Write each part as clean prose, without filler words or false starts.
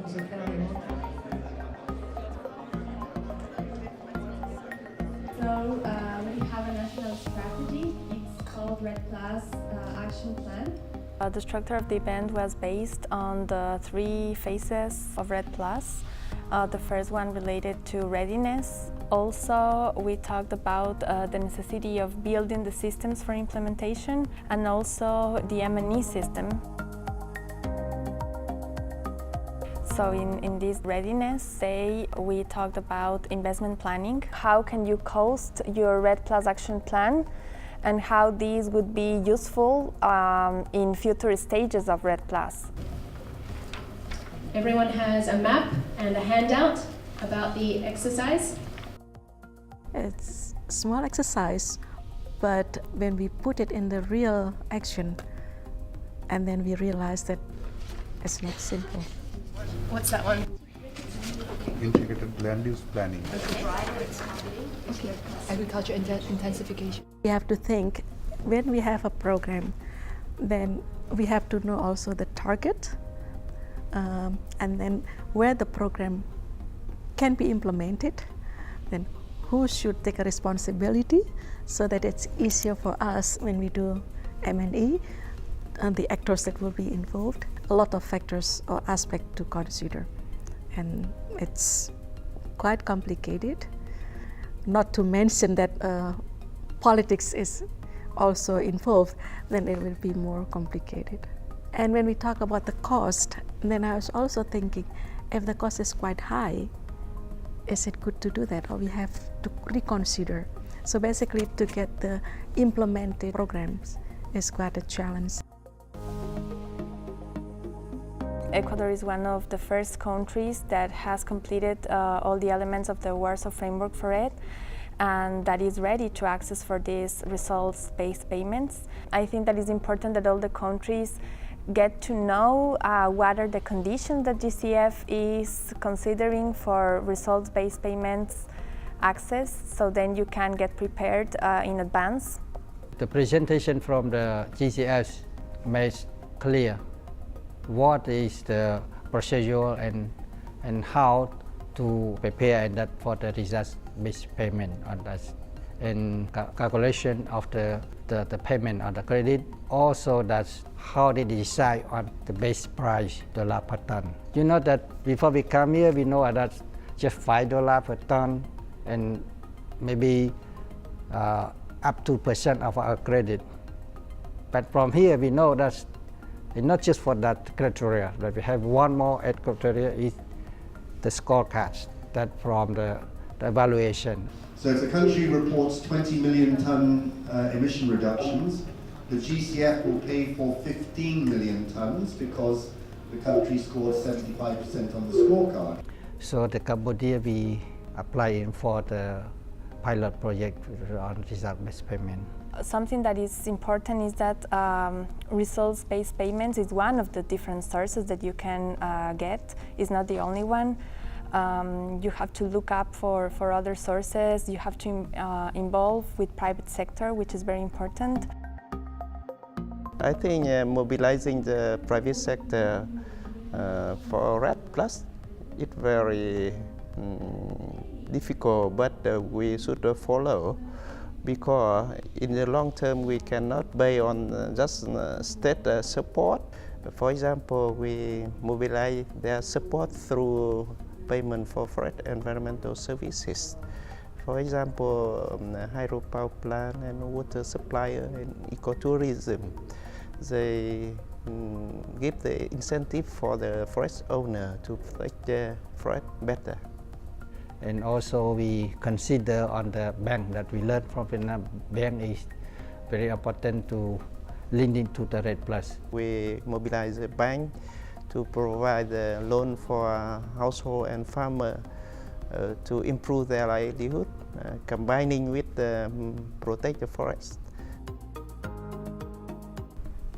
was a fairly long time. So we have a national strategy. It's called REDD Action Plan. The structure of the event was based on the 3 phases of REDD+. The first one related to readiness. Also, we talked about the necessity of building the systems for implementation and also the M&E system. So in this readiness day, we talked about investment planning. How can you cost your REDD+ action plan and how these would be useful in future stages of REDD+. Everyone has a map and a handout about the exercise. It's a small exercise, but when we put it in the real action, and then we realize that it's not simple. What's that one? Integrated land use planning. Okay. Agriculture intensification. We have to think, when we have a program, then we have to know also the target, and then where the program can be implemented, then who should take a responsibility so that it's easier for us when we do M&E, and the actors that will be involved. A lot of factors or aspects to consider, and it's quite complicated. Not to mention that politics is also involved, then it will be more complicated. And when we talk about the cost, then I was also thinking, if the cost is quite high, is it good to do that, or we have to reconsider? So basically, to get the implemented programs is quite a challenge. Ecuador is one of the first countries that has completed all the elements of the Warsaw Framework for REDD, and that is ready to access for these results-based payments. I think that it's important that all the countries get to know what are the conditions that GCF is considering for results-based payments access, so then you can get prepared in advance. The presentation from the GCS makes clear what is the procedure and how to prepare that for the results-based payment on that, and calculation of the payment on the credit. Also, that's how they decide on the base price dollar per ton. You know that before we come here, we know that just $5 per ton, and maybe up to 2% of our credit. But from here, we know that it's not just for that criteria, but we have one more criteria is the scorecards that from the evaluation. So if the country reports 20 million ton emission reductions, the GCF will pay for 15 million tons because the country scored 75% on the scorecard. So the Cambodia, we applying for the pilot project on result-based payment. Something that is important is that results-based payments is one of the different sources that you can get. It's not the only one. You have to look up for other sources. You have to involve with private sector, which is very important. I think mobilizing the private sector for REDD+ is very difficult, but we should follow, because in the long term we cannot base on just state support. For example, we mobilize their support through payment for forest environmental services. For example, hydropower plant and water supplier and ecotourism, they give the incentive for the forest owner to protect the forest better. And also we consider on the bank that we learned from Vietnam. Bank is very important to link into the REDD+. We mobilize the bank to provide a loan for household and farmer to improve their livelihood, combining with protect the forest.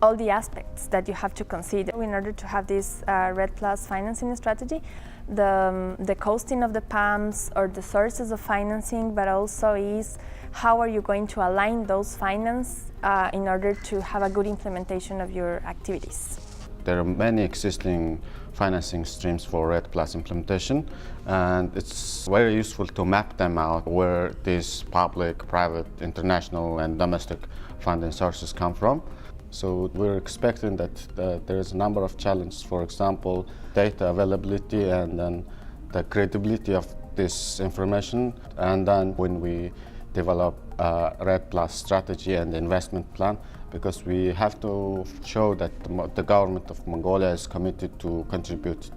All the aspects that you have to consider in order to have this REDD+ financing strategy, the costing of the PAMs or the sources of financing, but also is how are you going to align those finance in order to have a good implementation of your activities. There are many existing financing streams for REDD Plus implementation, and it's very useful to map them out where these public, private, international and domestic funding sources come from. So we're expecting that there is a number of challenges, for example, data availability and then the credibility of this information. And then when we develop a REDD Plus strategy and investment plan, because we have to show that the government of Mongolia is committed to contribute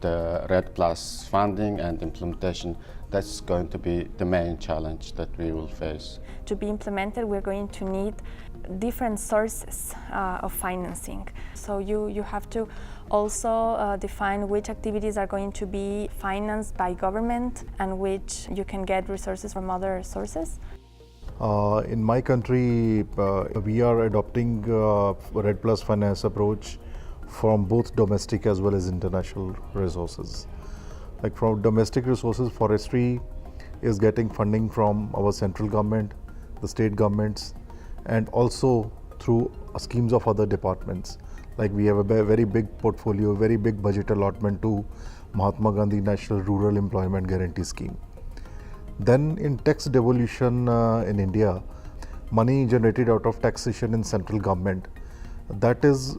the REDD Plus funding and implementation. That's going to be the main challenge that we will face. To be implemented, we're going to need different sources of financing. So you have to also define which activities are going to be financed by government and which you can get resources from other sources. In my country, we are adopting REDD Plus finance approach from both domestic as well as international resources. Like from domestic resources, forestry is getting funding from our central government, the state governments, and also through schemes of other departments. Like we have a very big portfolio, very big budget allotment to Mahatma Gandhi National Rural Employment Guarantee Scheme. Then in tax devolution in India, money generated out of taxation in central government, that is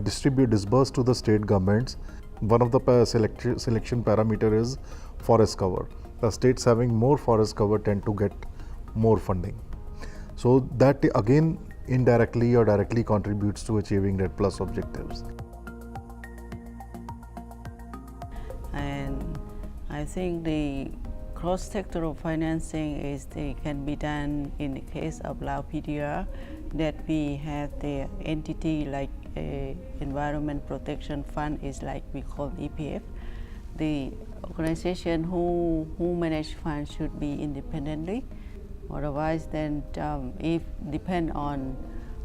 disbursed to the state governments. One of the selection parameter is forest cover. The states having more forest cover tend to get more funding. So that again indirectly or directly contributes to achieving REDD Plus objectives. And I think the cross-sectoral financing can be done in the case of Lao PDR, that we have the entity like Environment Protection Fund is like we call EPF. The organization who manage funds should be independently. Otherwise, then if depend on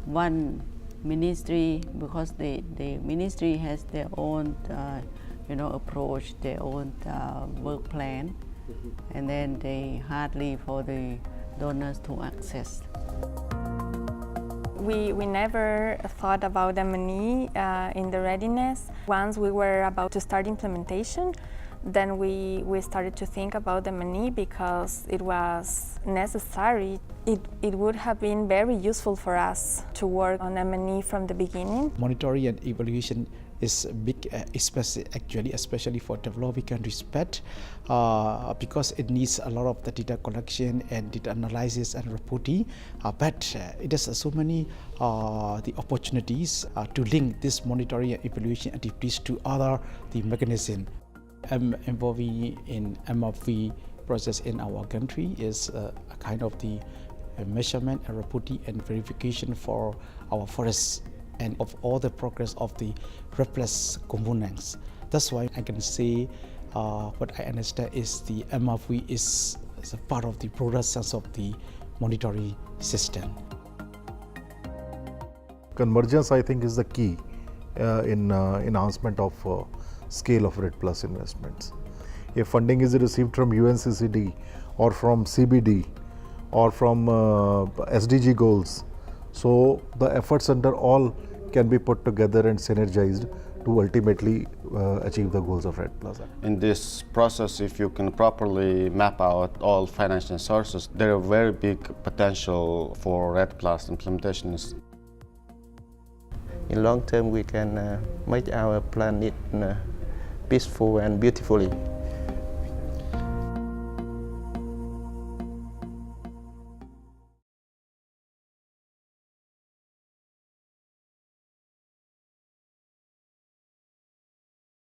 one ministry, because the ministry has their own approach, their own work plan, and then they hardly for the donors to access. We never thought about M&E in the readiness. Once we were about to start implementation, then we started to think about M&E because it was necessary. It would have been very useful for us to work on M&E from the beginning. Monitoring and evaluation is big, especially for developing countries, but because it needs a lot of the data collection and data analysis and reporting, but it has so many the opportunities to link this monitoring and evaluation activities to other mechanisms. Involving in MRV process in our country is a kind of the measurement and reporting and verification for our forests and of all the progress of the REDD Plus components. That's why I can say what I understand is the MRV is a part of the broader sense of the monitoring system. Convergence, I think, is the key in enhancement of scale of REDD Plus investments. If funding is received from UNCCD or from CBD or from SDG goals, so the efforts under all can be put together and synergized to ultimately achieve the goals of REDD Plus. In this process, if you can properly map out all financial sources, there are very big potential for REDD Plus implementations. In long term, we can make our planet peaceful and beautifully.